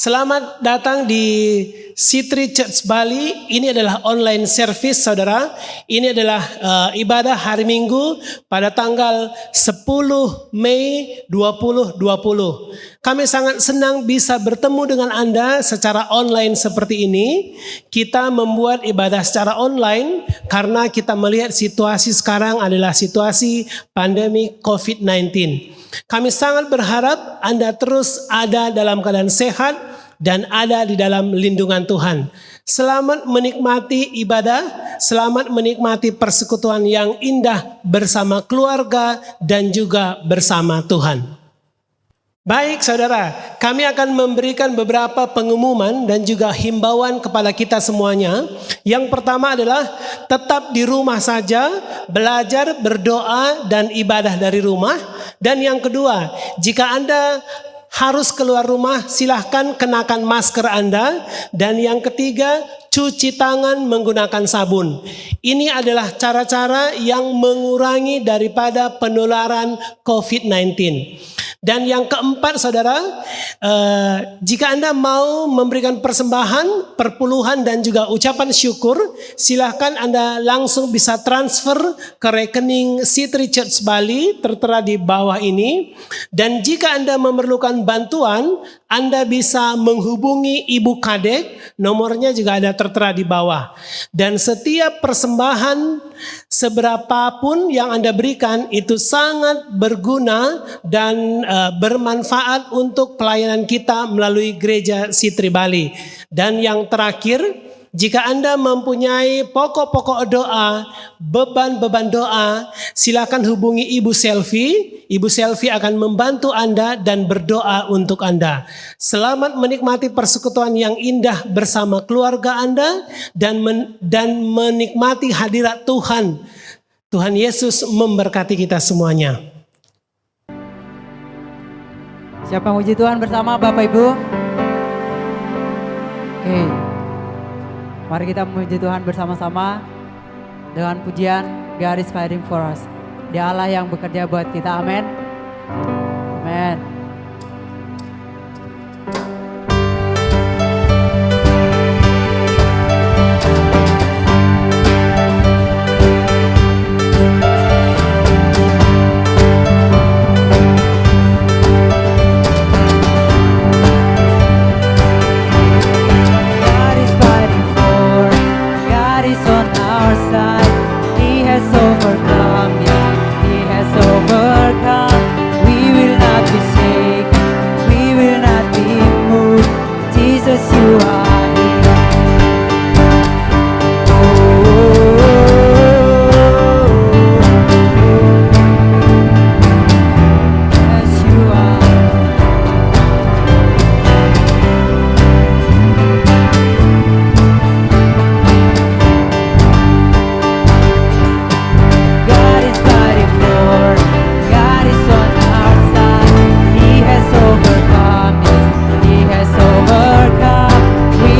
Selamat datang di Citri Church Bali. Ini adalah online service, saudara. Ini adalah ibadah hari Minggu pada tanggal 10 Mei 2020. Kami sangat senang bisa bertemu dengan Anda secara online seperti ini. Kita membuat ibadah secara online karena kita melihat situasi sekarang adalah situasi pandemi COVID-19. Kami sangat berharap Anda terus ada dalam keadaan sehat dan ada di dalam lindungan Tuhan. Selamat menikmati ibadah, selamat menikmati persekutuan yang indah bersama keluarga dan juga bersama Tuhan. Baik saudara, kami akan memberikan beberapa pengumuman dan juga himbauan kepada kita semuanya. Yang pertama adalah tetap di rumah saja, belajar, berdoa dan ibadah dari rumah. Dan yang kedua, jika Anda harus keluar rumah, silahkan kenakan masker Anda. Dan yang ketiga, cuci tangan menggunakan sabun. Ini adalah cara-cara yang mengurangi daripada penularan COVID-19. Dan yang keempat saudara, jika Anda mau memberikan persembahan, perpuluhan dan juga ucapan syukur, silahkan Anda langsung bisa transfer ke rekening Citri Church Bali tertera di bawah ini. Dan jika Anda memerlukan bantuan, Anda bisa menghubungi Ibu Kadek, nomornya juga ada tertera di bawah. Dan setiap persembahan seberapapun yang Anda berikan itu sangat berguna dan bermanfaat untuk pelayanan kita melalui Gereja Citri Bali. Dan yang terakhir, jika Anda mempunyai pokok-pokok doa, beban-beban doa, silakan hubungi Ibu Selvi. Ibu Selvi akan membantu Anda dan berdoa untuk Anda. Selamat menikmati persekutuan yang indah bersama keluarga Anda dan menikmati hadirat Tuhan. Tuhan Yesus memberkati kita semuanya. Siapa muji Tuhan bersama Bapak Ibu? Oke. Mari kita memuji Tuhan bersama-sama dengan pujian God is fighting for us. Dia Allah yang bekerja buat kita. Amin. Amin. We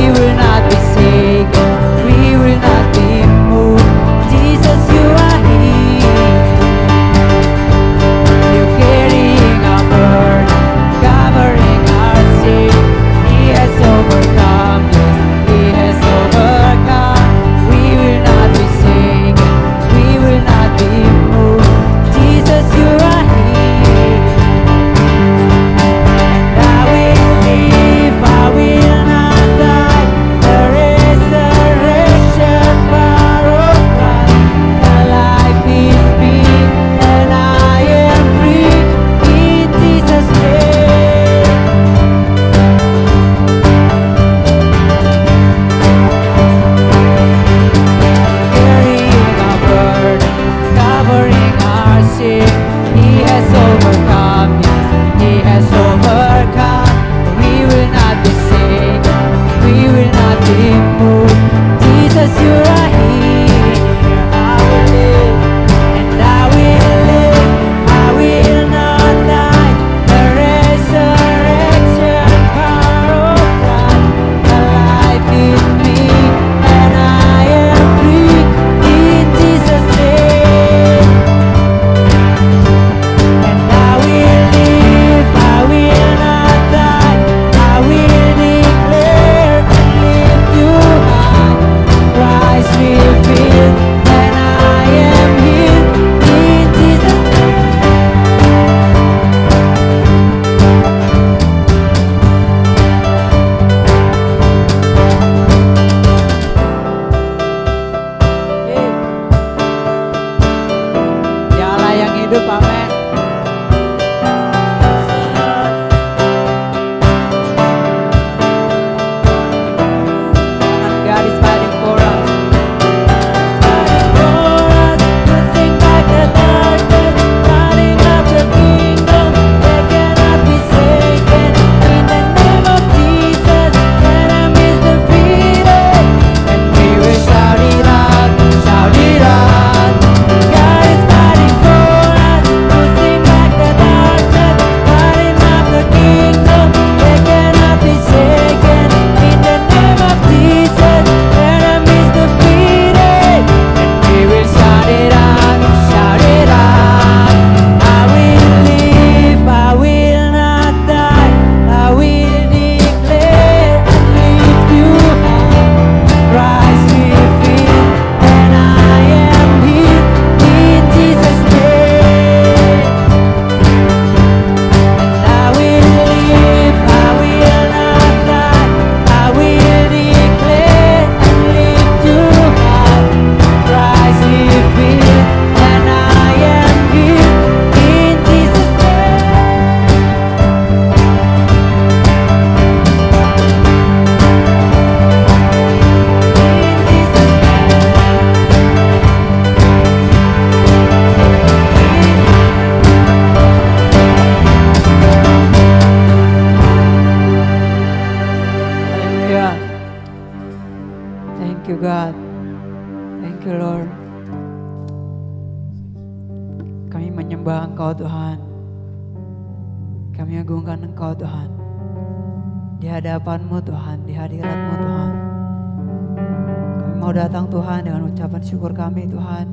Thank you God. Thank you Lord. Kami menyembah Engkau Tuhan. Kami agungkan Engkau Tuhan. Di hadapan-Mu Tuhan, di hadirat-Mu Tuhan. Kami mau datang Tuhan dengan ucapan syukur kami Tuhan.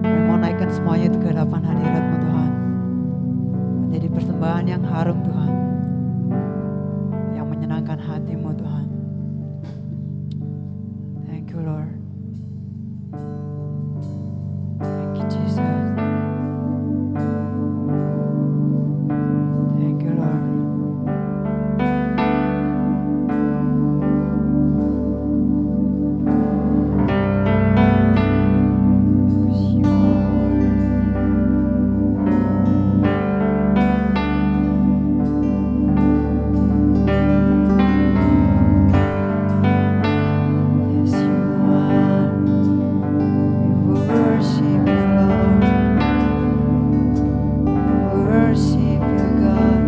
Kami mau naikkan semuanya itu ke hadapan hadirat-Mu Tuhan. Menjadi persembahan yang harum Tuhan. Yang menyenangkan hati-Mu Tuhan. Thank you Lord. Thank you Jesus. Thank you Lord. Yes, you are. We worship you, Lord. Worship you, God.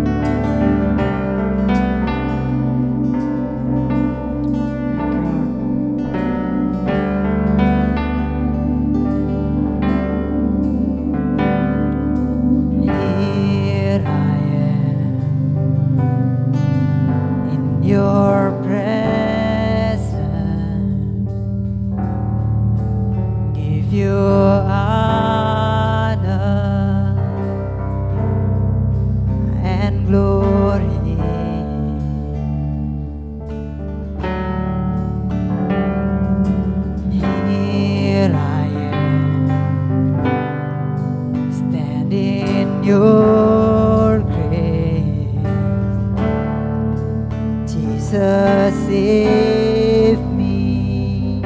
Thank you, Lord. Here I am in your presence. Give you honor and glory. Here I am, stand in your grace. Jesus, save me.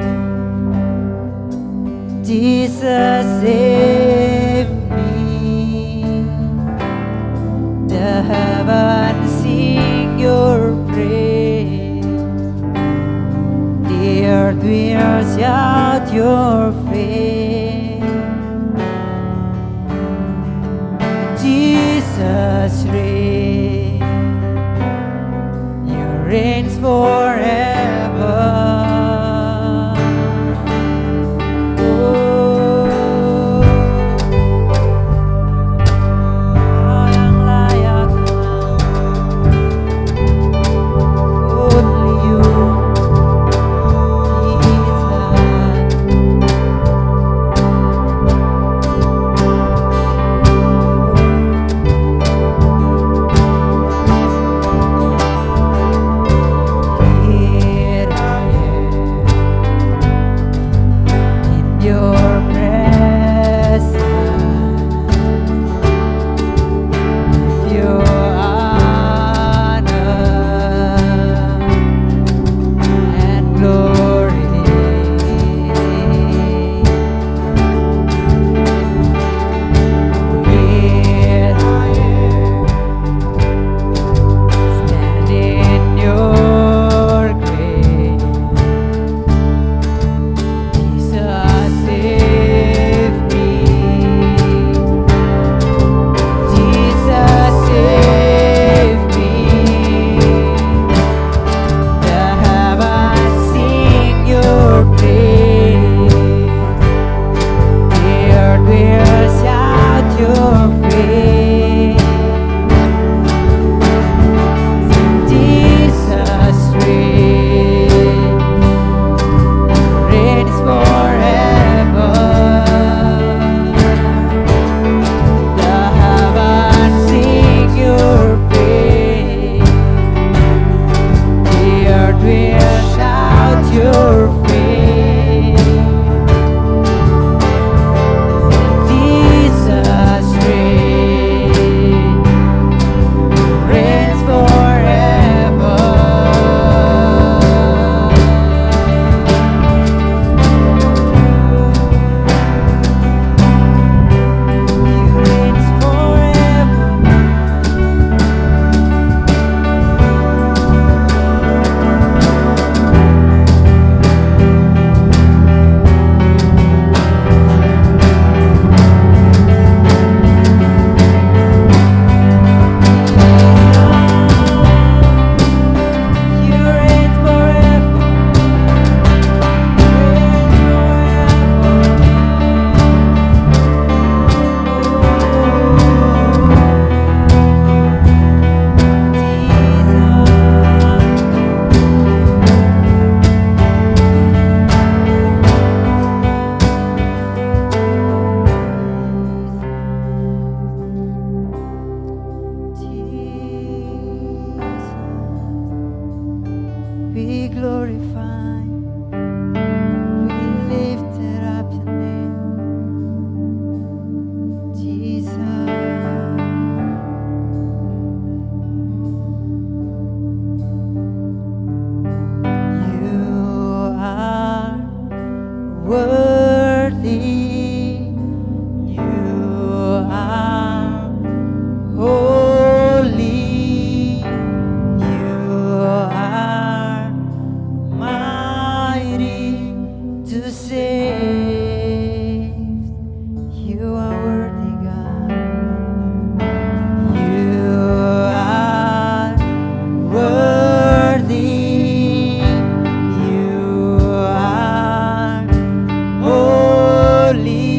Jesus, save me. The heavens sing your praise. The earth will shout your praise. Jesus reigns. You reigns forever. Yang layak only you, Jesus. be glorified. We lifted up your name, Jesus. You are worthy. You are holy. You are mighty to save. You are worthy, God. You are worthy. You are holy.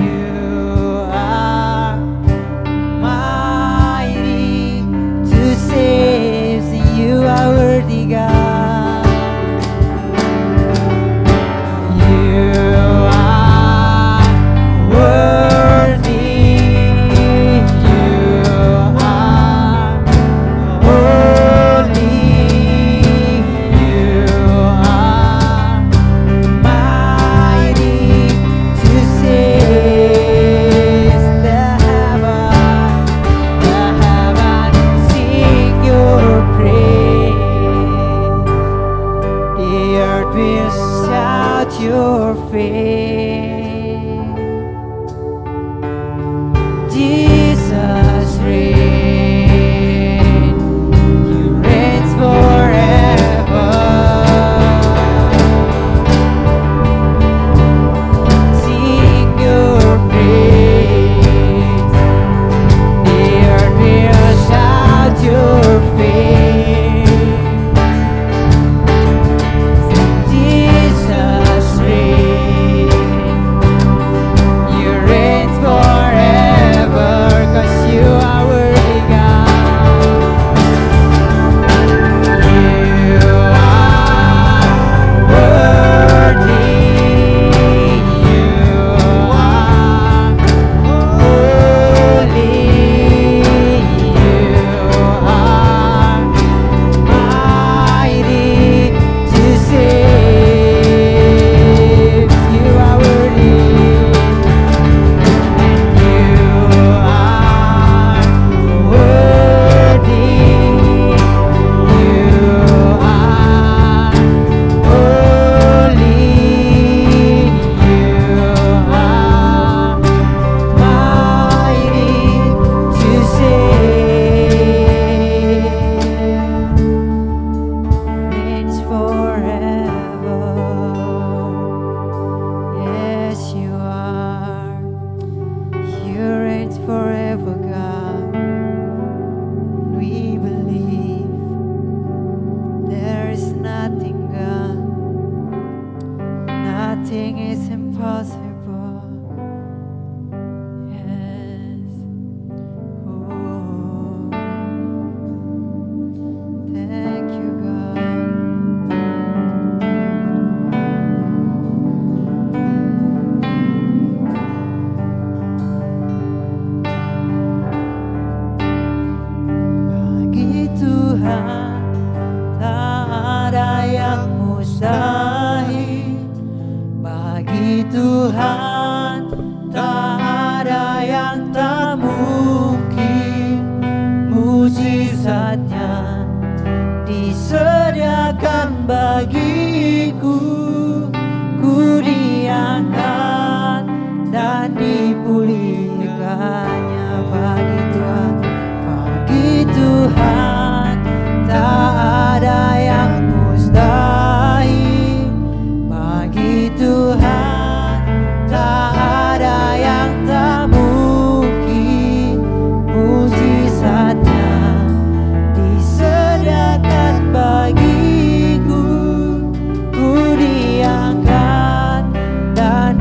You are mighty to save. You are worthy, God. You are worthy. You are holy. You are mighty to save. The heavens sing your praise. The earth will shout your fame. Jesus reigns. You reigns forever. Sing your praise. The earth will shout your fame. Jesus reigns. You reign forever, 'cause you are worthy, God. You are worthy. You are holy. You are mighty to save. You are worthy. You are worthy. You are holy. You are mighty to save. Reigns forever. Yes, you are. You reign forever, God. We believe there is nothing, God. Nothing is impossible. Yes. Oh, thank you, God. Bagi Tuhan tak ada yang mustahil. Bagi Tuhan tak ada yang tak mungkin. Mujizatnya disediakan bagiku. Ku diangkat dan dipulihkannya. Bagi Tuhan, bagi Tuhan tak ada yang mustahil. Bagi Tuhan tak ada yang tak mungkin. Mujizatnya disediakan bagiku. Ku diangkat dan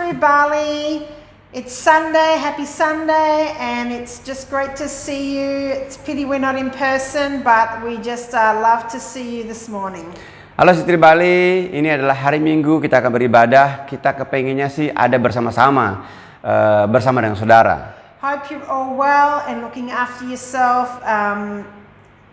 Sri Bali. It's Sunday, happy Sunday, and it's just great to see you. It's pity we're not in person, but we just love to see you this morning. Halo Sitri Bali, ini adalah hari Minggu kita akan beribadah. Kita kepengennya sih ada bersama-sama, bersama dengan saudara. Hope you're all well and looking after yourself,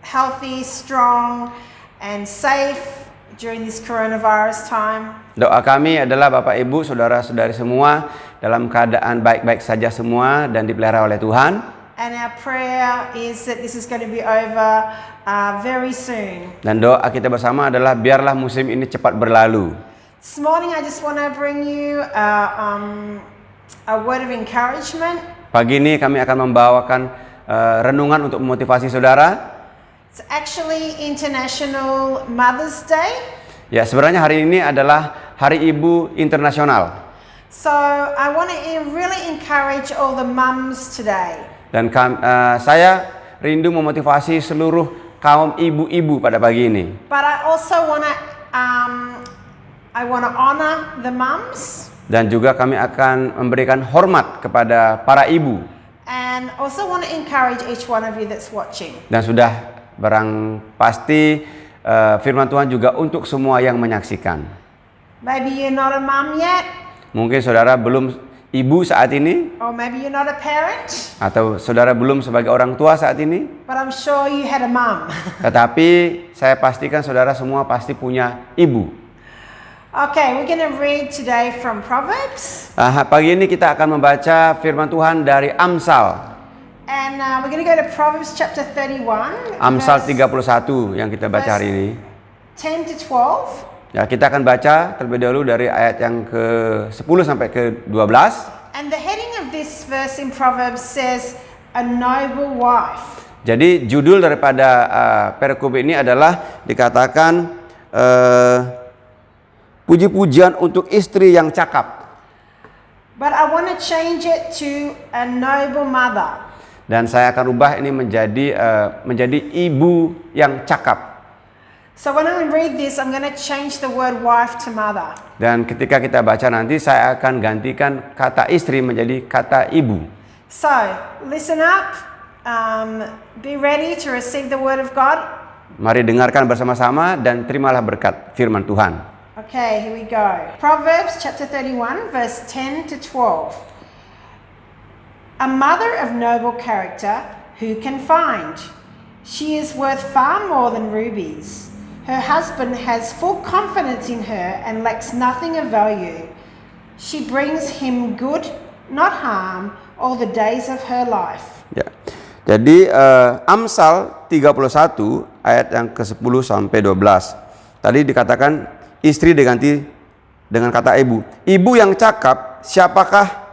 healthy, strong, and safe during this coronavirus time. Doa kami adalah Bapak Ibu, saudara-saudari semua dalam keadaan baik-baik saja semua dan dipelihara oleh Tuhan. And our prayer is that this is going to be over very soon. Dan doa kita bersama adalah biarlah musim ini cepat berlalu. This morning I just want to bring you a word of encouragement. Pagi ini kami akan membawakan renungan untuk memotivasi saudara. It's actually International Mother's Day. Ya, sebenarnya hari ini adalah Hari Ibu Internasional. So I want to really encourage all the mums today. Dan saya rindu memotivasi seluruh kaum ibu-ibu pada pagi ini. But I also want to honor the mums. Dan juga kami akan memberikan hormat kepada para ibu. And also want to encourage each one of you that's watching. Dan sudah barang pasti firman Tuhan juga untuk semua yang menyaksikan. Maybe you're not a mum yet. Mungkin saudara belum ibu saat ini. Or maybe you're not a parent. Atau saudara belum sebagai orang tua saat ini. But I'm sure you had a mum. Tetapi saya pastikan saudara semua pasti punya ibu. Okay, we're going to read today from Proverbs. Pagi ini kita akan membaca firman Tuhan dari Amsal. And we're going to go to Proverbs chapter 31. Amsal verse 31 yang kita baca hari ini. 10 to 12. Ya, kita akan baca terlebih dahulu dari ayat yang ke-10 sampai ke-12. And the heading of this verse in Proverbs says, a noble wife. Jadi judul daripada perikop ini adalah dikatakan puji-pujian untuk istri yang cakap. But I want to change it to a noble mother. Dan saya akan ubah ini menjadi ibu yang cakap. So when I read this, I'm going to change the word wife to mother. Dan ketika kita baca nanti, saya akan gantikan kata istri menjadi kata ibu. So listen up, be ready to receive the word of God. Mari dengarkan bersama-sama dan terimalah berkat firman Tuhan. Okay, here we go. Proverbs chapter 31, verse 10 to 12. A mother of noble character, who can find? She is worth far more than rubies. Her husband has full confidence in her and lacks nothing of value. She brings him good, not harm, all the days of her life. Ya. Jadi Amsal 31 ayat yang ke-10 sampai 12. Tadi dikatakan istri diganti dengan kata ibu. Ibu yang cakap, siapakah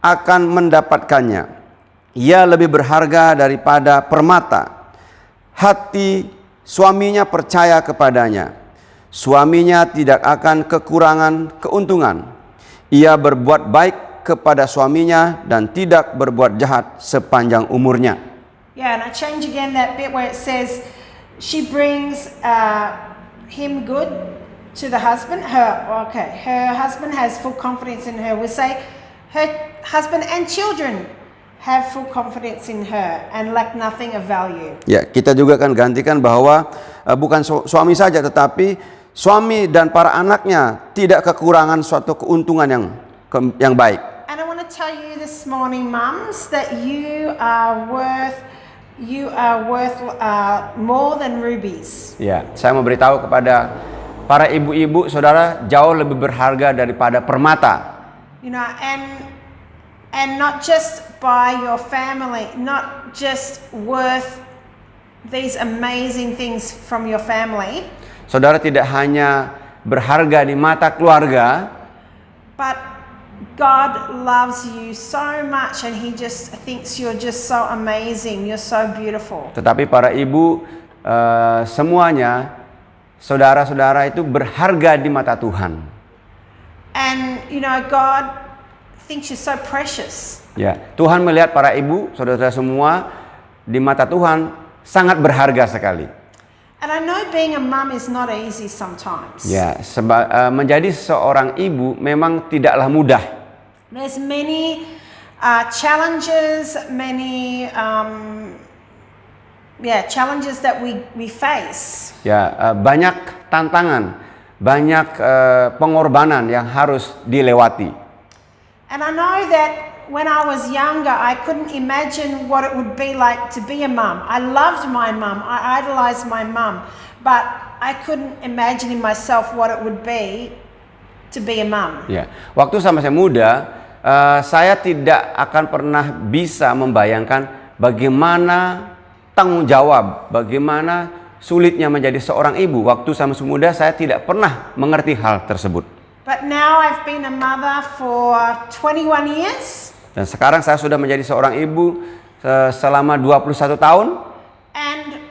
akan mendapatkannya? Ia lebih berharga daripada permata. Hati suaminya percaya kepadanya. Suaminya tidak akan kekurangan keuntungan. Ia berbuat baik kepada suaminya dan tidak berbuat jahat sepanjang umurnya. Yeah, and I change again that bit where it says she brings him good to the husband. Her husband has full confidence in her. We say her husband and children have full confidence in her and lack nothing of value. Ya, kita juga akan gantikan bahwa bukan suami saja tetapi suami dan para anaknya tidak kekurangan suatu keuntungan yang baik. And I want to tell you this morning, mums, that you are worth more than rubies. Ya, saya mau beritahu kepada para ibu-ibu, saudara, jauh lebih berharga daripada permata. You know, and not just by your family, not just worth these amazing things from your family. Saudara tidak hanya berharga di mata keluarga, but God loves you so much and he just thinks you're just so amazing, you're so beautiful. tetapi para ibu semuanya, saudara-saudara itu berharga di mata Tuhan. And you know, God thinks you're so precious. Ya, Tuhan melihat para ibu, saudara-saudara semua di mata Tuhan sangat berharga sekali. And I know being a mum is not easy sometimes. Ya, menjadi seorang ibu memang tidaklah mudah. There's many challenges, many challenges that we face. Ya, banyak tantangan, banyak pengorbanan yang harus dilewati. And I know that when I was younger, I couldn't imagine what it would be like to be a mum. I loved my mum, I idolized my mum, but I couldn't imagine in myself what it would be to be a mum. Ya, waktu sama saya muda, saya tidak akan pernah bisa membayangkan bagaimana tanggung jawab, bagaimana sulitnya menjadi seorang ibu. Waktu saya masih muda, saya tidak pernah mengerti hal tersebut. But now I've been a mother for 21 years. Dan sekarang saya sudah menjadi seorang ibu selama 21 tahun. And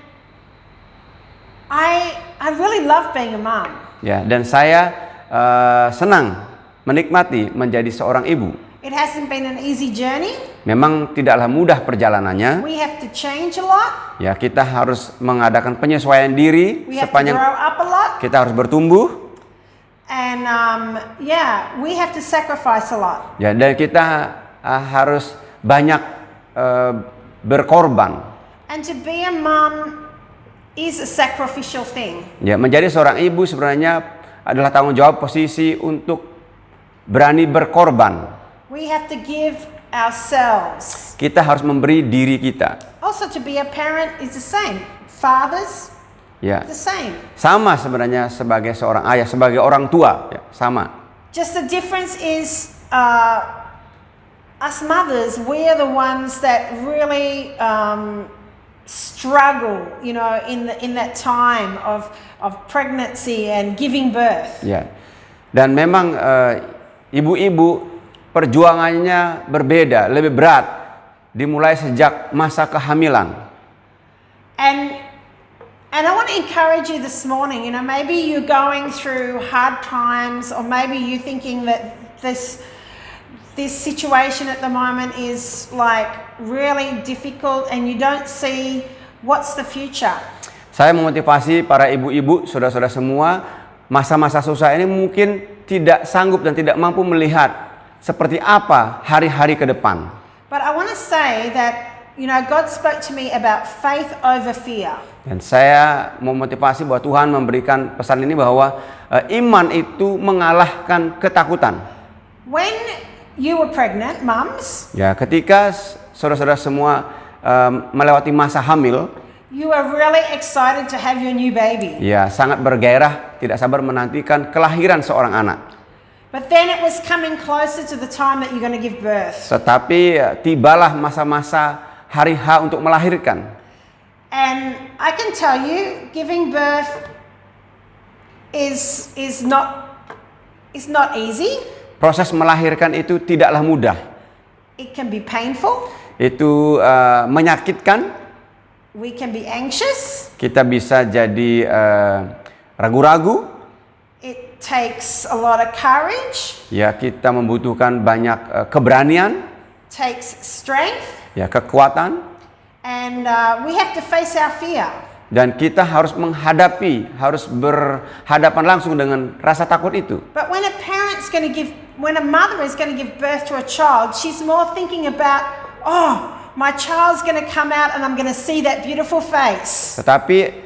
I really love being a mom. Ya, dan saya senang menikmati menjadi seorang ibu. It hasn't been an easy journey. Memang tidaklah mudah perjalanannya. We have to change a lot. Ya, kita harus mengadakan penyesuaian diri We have to sepanjang grow up a lot. kita harus bertumbuh. And we have to sacrifice a lot. Ya, dan kita harus banyak berkorban. And to be a mom is a sacrificial thing. Ya, menjadi seorang ibu sebenarnya adalah tanggung jawab posisi untuk berani berkorban. We have to give ourselves. Kita harus memberi diri kita. Also, to be a parent is the same. Fathers, Ya, the same. sama sebenarnya sebagai seorang ayah, sebagai orang tua, ya, sama. Just the difference is us mothers, we are the ones that really struggle, you know, in that time of pregnancy and giving birth. Ya, dan memang ibu-ibu perjuangannya berbeda, lebih berat, dimulai sejak masa kehamilan. And I want to encourage you this morning, you know, maybe you're going through hard times, or maybe you're thinking that this situation at the moment is like really difficult and you don't see what's the future. Saya memotivasi para ibu-ibu, saudara-saudara semua, masa-masa susah ini mungkin tidak sanggup dan tidak mampu melihat seperti apa hari-hari ke depan. But I want to say that, you know, God spoke to me about faith over fear. Dan saya memotivasi bahwa Tuhan memberikan pesan ini bahwa iman itu mengalahkan ketakutan. When you were pregnant, mums, Ya, ketika saudara-saudara semua melewati masa hamil, you were really excited to have your new baby. ya sangat bergairah, tidak sabar menantikan kelahiran seorang anak. But then it was coming closer to the time that you're going to give birth. Tetapi tibalah masa-masa hari H untuk melahirkan. And I can tell you, giving birth is not easy. Proses melahirkan itu tidaklah mudah. It can be painful. Itu menyakitkan. We can be anxious. Kita bisa jadi ragu-ragu. It takes a lot of courage. Ya, kita membutuhkan banyak keberanian. Takes strength. Ya, kekuatan. And we have to face our fear. Dan kita harus harus berhadapan langsung dengan rasa takut itu. But when a mother is going to give birth to a child, she's more thinking about, my child's going to come out and I'm going to see that beautiful face. Tetapi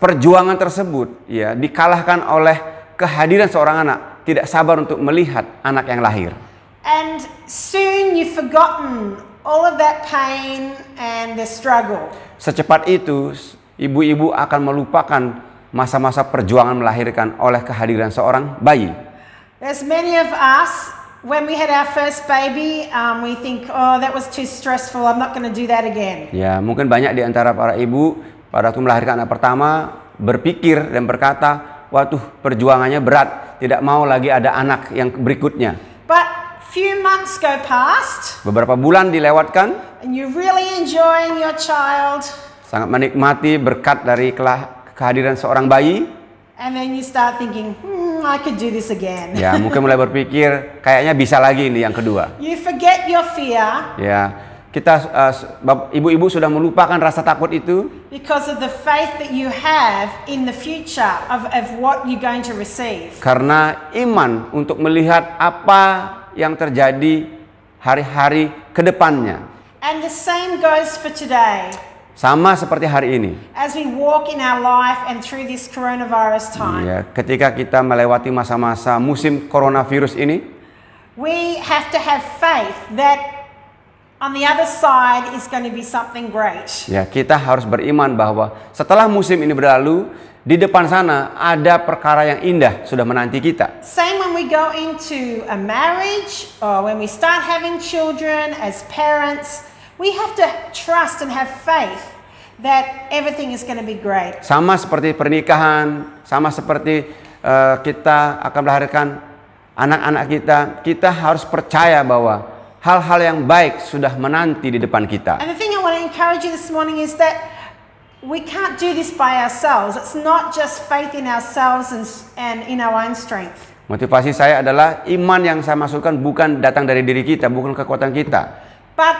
perjuangan tersebut ya dikalahkan oleh kehadiran seorang anak, tidak sabar untuk melihat anak yang lahir. And soon you've forgotten all of that pain and the struggle. Secepat itu ibu-ibu akan melupakan masa-masa perjuangan melahirkan oleh kehadiran seorang bayi. There's many of us, when we had our first baby, we think, that was too stressful, I'm not going to do that again. Ya, mungkin banyak di antara para ibu pada waktu melahirkan anak pertama berpikir dan berkata, waduh, perjuangannya berat, tidak mau lagi ada anak yang berikutnya. But few months go past, Beberapa bulan dilewatkan, and you're really enjoying your child, sangat menikmati berkat dari kehadiran seorang bayi. and then you start thinking, I could do this again. Ya, mungkin mulai berpikir kayaknya bisa lagi ini yang kedua. You forget your fear, Ya, ibu-ibu sudah melupakan rasa takut itu because of the faith that you have in the future of what you're going to receive. karena iman untuk melihat apa yang terjadi hari-hari ke depannya. And the same goes for today. Sama seperti hari ini. As we walk in our life and through this coronavirus time, Ya, ketika kita melewati masa-masa musim coronavirus ini, we have to have faith that on the other side is going to be something great. ya kita harus beriman bahwa setelah musim ini berlalu, di depan sana ada perkara yang indah sudah menanti kita. Same when we go into a marriage or when we start having children as parents, we have to trust and have faith that everything is going to be great. Sama seperti pernikahan, sama seperti kita akan melahirkan anak-anak kita harus percaya bahwa hal-hal yang baik sudah menanti di depan kita. And the thing I want to encourage you this morning is that we can't do this by ourselves. It's not just faith in ourselves and in our own strength. Motivasi saya adalah iman yang saya masukkan bukan datang dari diri kita, bukan kekuatan kita. But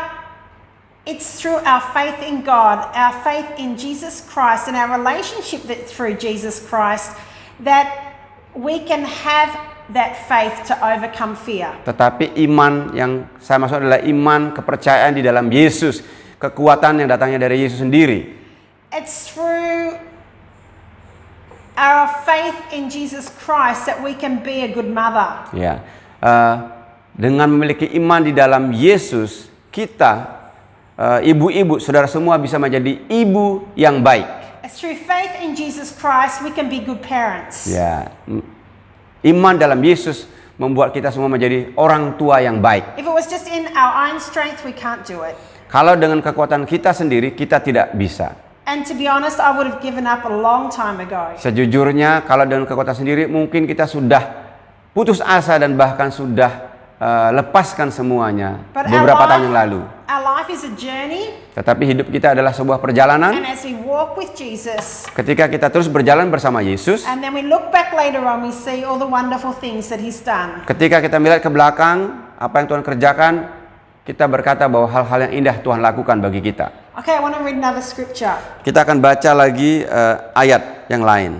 it's through our faith in God, our faith in Jesus Christ, and our relationship that through Jesus Christ that we can have that faith to overcome fear. Tetapi iman yang saya maksud adalah iman kepercayaan di dalam Yesus, kekuatan yang datangnya dari Yesus sendiri. It's through our faith in Jesus Christ that we can be a good mother. Ya, dengan memiliki iman di dalam Yesus, kita ibu-ibu, saudara semua bisa menjadi ibu yang baik. It's through faith in Jesus Christ we can be good parents. Ya, iman dalam Yesus membuat kita semua menjadi orang tua yang baik. If it was just in our own strength, we can't do it. Kalau dengan kekuatan kita sendiri, kita tidak bisa. And to be honest, I would have given up a long time ago. Sejujurnya, kalau dengan kekuatan sendiri, mungkin kita sudah putus asa dan bahkan sudah lepaskan semuanya beberapa tahun yang lalu. Our life is a journey. Tetapi hidup kita adalah sebuah perjalanan. And as we walk with Jesus, Ketika kita terus berjalan bersama Yesus, and then we look back later on, we see all the wonderful things that He's done. ketika kita melihat ke belakang apa yang Tuhan kerjakan, kita berkata bahwa hal-hal yang indah Tuhan lakukan bagi kita. Okay, I want to read another scripture. Kita akan baca lagi ayat yang lain.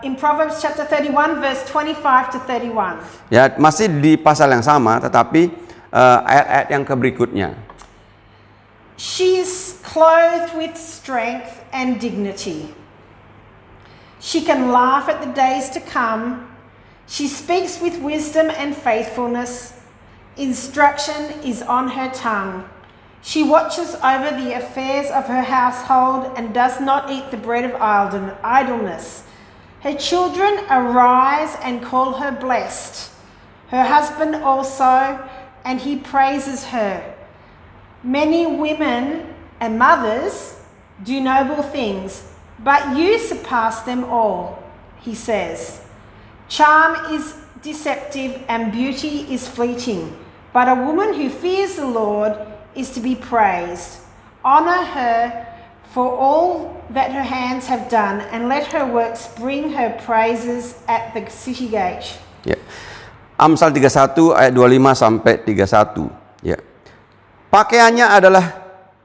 In Proverbs chapter 31, verse 25 to 31. Ya, masih di pasal yang sama, tetapi ayat-ayat yang berikutnya. She is clothed with strength and dignity. She can laugh at the days to come. She speaks with wisdom and faithfulness. Instruction is on her tongue. She watches over the affairs of her household and does not eat the bread of idleness. Her children arise and call her blessed. Her husband also, and he praises her. Many women and mothers do noble things, but you surpass them all, he says. Charm is deceptive and beauty is fleeting, but a woman who fears the Lord is to be praised. Honor her for all that her hands have done, and let her works bring her praises at the city gate. Ya. Amsal 31 ayat 25 sampai 31. Ya. Pakaiannya adalah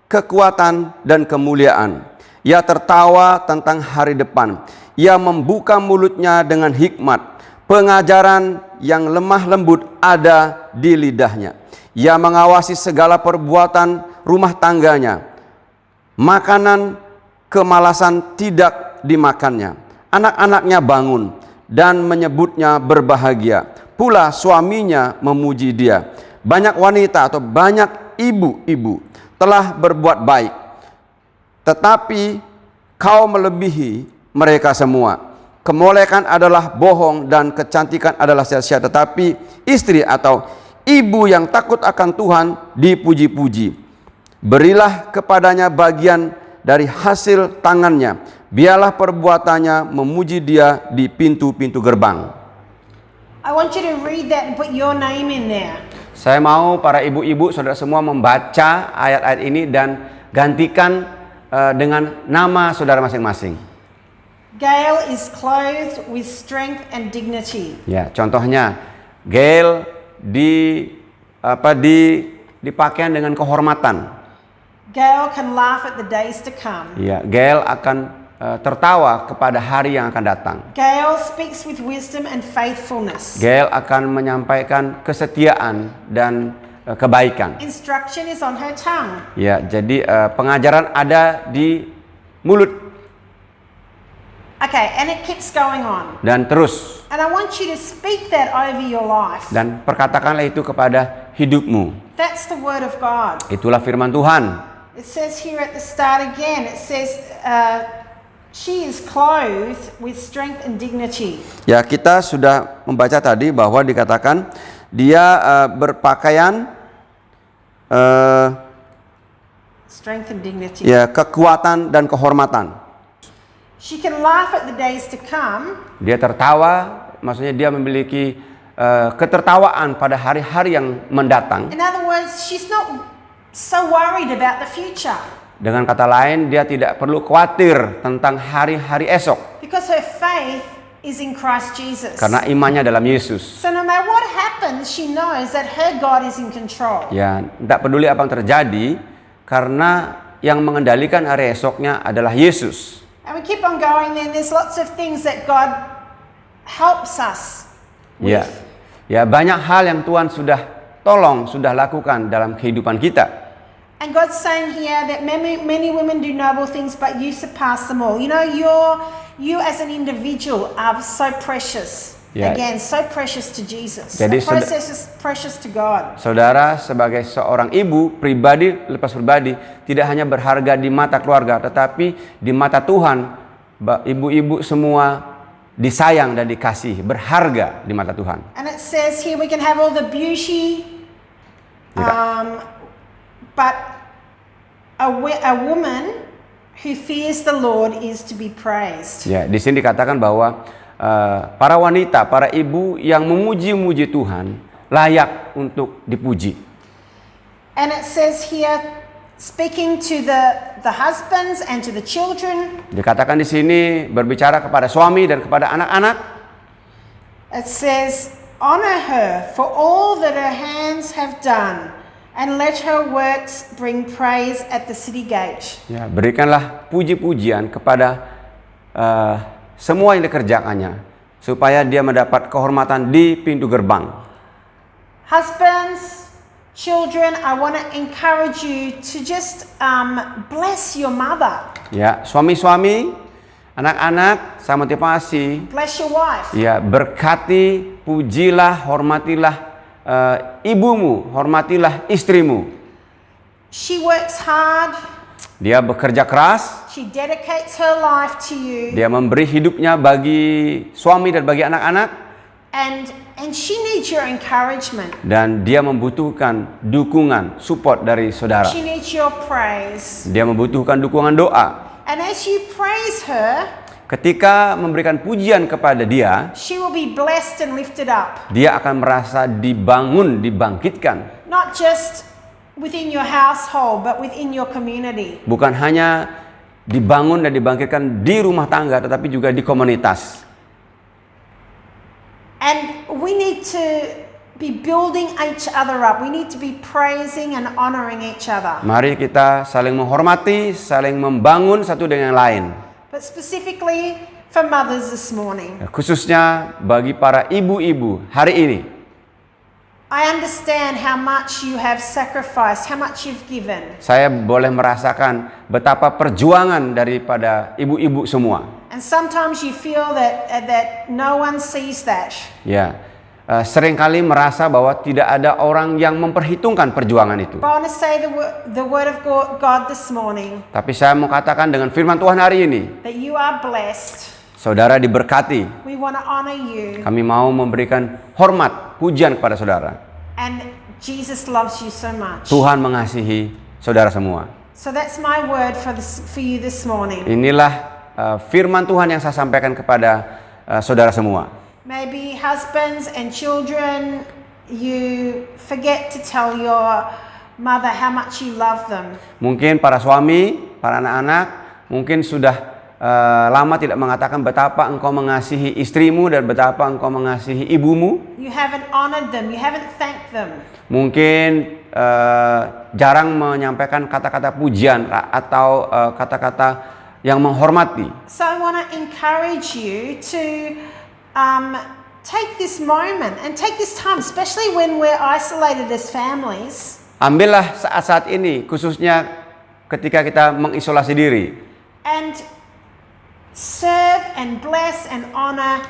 kekuatan dan kemuliaan. Ia tertawa tentang hari depan. Ia membuka mulutnya dengan hikmat. Pengajaran yang lemah lembut ada di lidahnya. Ia mengawasi segala perbuatan rumah tangganya. Makanan kemalasan tidak dimakannya. Anak-anaknya bangun dan menyebutnya berbahagia. Pula suaminya memuji dia. Banyak wanita atau banyak ibu-ibu telah berbuat baik. Tetapi kau melebihi mereka semua. Kemolekan adalah bohong dan kecantikan adalah sia-sia. Tetapi istri atau ibu yang takut akan Tuhan dipuji-puji. Berilah kepadanya bagian dari hasil tangannya. Biarlah perbuatannya memuji dia di pintu-pintu gerbang. I want you to read that and put your name in there. Saya mau para ibu-ibu, saudara semua membaca ayat-ayat ini dan gantikan dengan nama saudara masing-masing. Gail is clothed with strength and dignity. Ya, contohnya Gail dipakaian dengan kehormatan. Gail can laugh at the days to come. Ya, Gail akan tertawa kepada hari yang akan datang. Gail speaks with wisdom and faithfulness. Gail akan menyampaikan kesetiaan dan kebaikan. Instruction is on her tongue. Ya, jadi pengajaran ada di mulut Okay, and it keeps going on. dan terus. And I want you to speak that over your life. Dan perkatakanlah itu kepada hidupmu. That's the word of God. Itulah firman Tuhan. It says here at the start again, it says, she is clothed with strength and dignity. Ya, kita sudah membaca tadi bahwa dikatakan dia berpakaian Strength and dignity. ya kekuatan dan kehormatan. She can laugh at the days to come. Dia tertawa, maksudnya dia memiliki ketertawaan pada hari-hari yang mendatang. In other words, she's not so worried about the future Dengan kata lain, dia tidak perlu khawatir tentang hari-hari esok because her faith is in Christ Jesus. karena imannya dalam Yesus. So no matter what happens, she knows that her God is in control. Ya, tidak peduli apa yang terjadi karena yang mengendalikan hari esoknya adalah Yesus. And we keep on going, then there's lots of things that God helps us with. Ya. Ya, banyak hal yang Tuhan sudah tolong, sudah lakukan dalam kehidupan kita. And God's saying here that many women do noble things, but you surpass them all. You know, you as an individual are so precious. Yeah. Again, so precious to Jesus. Jadi The process is precious to God. Saudara sebagai seorang ibu pribadi, lepas pribadi, tidak hanya berharga di mata keluarga, tetapi di mata Tuhan, ibu-ibu semua disayang dan dikasih, berharga di mata Tuhan. And it says here we can have all the beauty, but a woman who fears the Lord is to be praised. Ya, di sini dikatakan bahwa para wanita, para ibu yang memuji-muji Tuhan layak untuk dipuji. And it says here, speaking to the husbands and to the children, Dikatakan di sini berbicara kepada suami dan kepada anak-anak. it says, honor her for all that her hands have done, and let her works bring praise at the city gate. Ya, berikanlah puji-pujian kepada semua yang dikerjakannya supaya dia mendapat kehormatan di pintu gerbang. Husbands, children, I want to encourage you to just bless your mother, Ya, suami-suami, anak-anak, saya motivasi. bless your wife. Ya, berkati, pujilah, hormatilah ibumu, hormatilah istrimu. She works hard. Dia bekerja keras, She dedicates her life to you, dia memberi hidupnya bagi suami dan bagi anak-anak, and she needs your encouragement. dan dia membutuhkan dukungan, support dari saudara. She needs your praise. Dia membutuhkan dukungan doa. And as you praise her, Ketika memberikan pujian kepada dia, she will be blessed and lifted up. dia akan merasa dibangun, dibangkitkan. Not just within your household, but within your community. Bukan hanya dibangun dan dibangkitkan di rumah tangga, tetapi juga di komunitas. And we need to be building each other up. We need to be praising and honoring each other. Mari kita saling menghormati, saling membangun satu dengan yang lain. But specifically for mothers this morning, Khususnya bagi para ibu-ibu hari ini. I understand how much you have sacrificed, how much you've given. Saya boleh merasakan betapa perjuangan daripada ibu-ibu semua. And sometimes you feel that no one sees that. Ya, seringkali merasa bahwa tidak ada orang yang memperhitungkan perjuangan itu. But I want to say the word of God this morning, Tapi saya mau katakan dengan firman Tuhan hari ini, that you are blessed. saudara diberkati. We want to honor you. Kami mau memberikan hormat, pujian kepada saudara. And Jesus loves you so much. Tuhan mengasihi saudara semua. So that's my word for you this morning. Inilah firman Tuhan yang saya sampaikan kepada saudara semua. Maybe husbands and children, you forget to tell your mother how much you love them. Mungkin para suami, para anak-anak, mungkin sudah lama tidak mengatakan betapa engkau mengasihi istrimu dan betapa engkau mengasihi ibumu. You haven't honored them. You haven't thanked them. Mungkin jarang menyampaikan kata-kata pujian atau kata-kata yang menghormati. So I want to encourage you to take this moment and take this time, especially when we're isolated as families. Ambillah saat-saat ini, khususnya ketika kita mengisolasi diri. And serve and bless and honor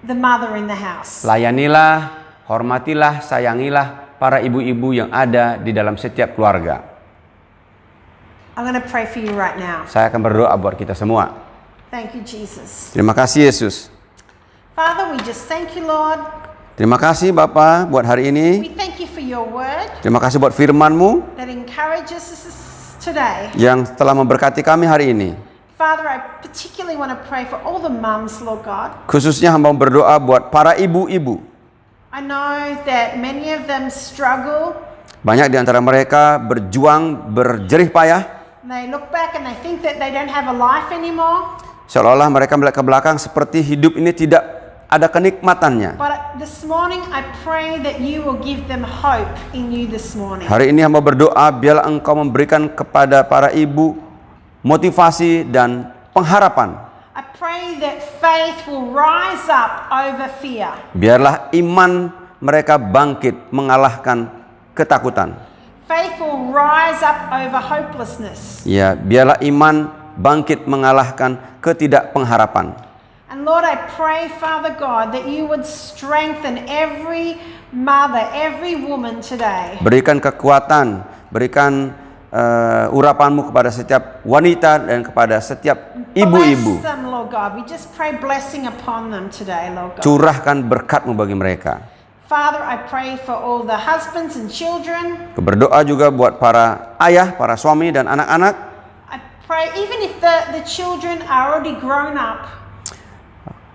the mother in the house. Layanilah, hormatilah, sayangilah para ibu-ibu yang ada di dalam setiap keluarga. I'm going to pray for you right now. Saya akan berdoa buat kita semua. Thank you, Jesus. Terima kasih Yesus. Father, we just thank you, Lord. Terima kasih Bapa buat hari ini. We thank you for your word Terima kasih buat firman-Mu that encourages us today. yang telah memberkati kami hari ini. Father, I particularly want to pray for all the mums, Lord God. Khususnya hamba berdoa buat para ibu-ibu. I know that many of them struggle. Banyak di antara mereka berjuang, berjerih payah. They look back and they think that they don't have a life anymore. Seolah-olah mereka melihat ke belakang seperti hidup ini tidak ada kenikmatannya. But this morning I pray that you will give them hope in you this morning. Hari ini hamba berdoa biarlah Engkau memberikan kepada para ibu motivasi dan pengharapan. I pray that faith will rise up over fear. Biarlah iman mereka bangkit mengalahkan ketakutan. Faith will rise up over hopelessness. Ya, biarlah iman bangkit mengalahkan ketidakpengharapan. And Lord, I pray, Father God, that you would strengthen every mother, every woman today. Berikan kekuatan, berikan urapan-Mu kepada setiap wanita dan kepada setiap ibu-ibu. Bless them, Lord God. We just pray blessing upon them today, Lord God. Curahkan berkat-Mu bagi mereka. Father, I pray for all the husbands and children. Berdoa juga buat para ayah, para suami dan anak-anak. I pray even if the children are already grown up,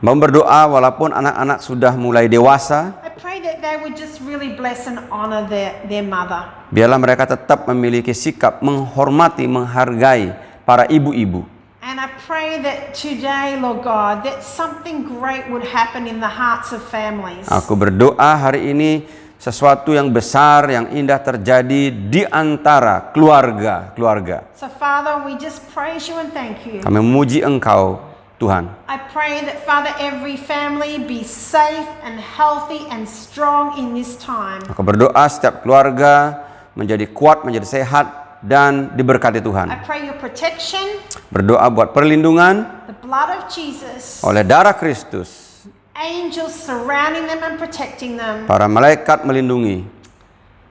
Mau berdoa walaupun anak-anak sudah mulai dewasa, I pray that they would just really bless and honor their mother. biarlah mereka tetap memiliki sikap menghormati, menghargai para ibu-ibu. And I pray that today, Lord God, that something great would happen in the hearts of families. Aku berdoa hari ini sesuatu yang besar, yang indah terjadi di antara keluarga-keluarga. So Father, we just praise you and thank you. Kami memuji Engkau, Tuhan. I pray that, Father, every family be safe and healthy and strong in this time. Aku berdoa setiap keluarga menjadi kuat, menjadi sehat, dan diberkati I Tuhan. pray your protection, Berdoa buat perlindungan the blood of Jesus, oleh darah Kristus. angels surrounding them and protecting them. Para malaikat melindungi.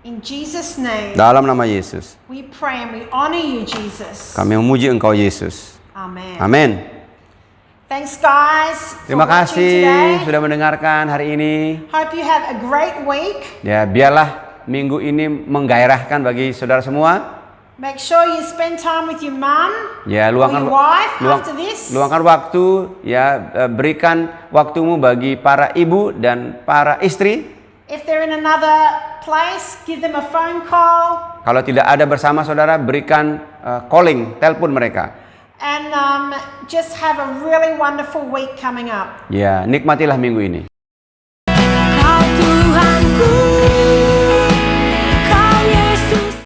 In Jesus' name, Dalam nama Yesus. we pray and we honor you, Jesus. Kami memuji Engkau, Yesus. Amen. Amin. Thanks, guys, for Terima watching kasih today. sudah mendengarkan hari ini. Hope you have a great week. Ya, biarlah minggu ini menggairahkan bagi saudara semua. Make sure you spend time with your mum Ya, or your wife after this. luangkan waktu, ya, berikan waktumu bagi para ibu dan para istri. If they're in another place, give them a phone call. Kalau tidak ada bersama saudara, berikan calling, telepon mereka. And just have a really wonderful week coming up. Ya, nikmatilah minggu ini.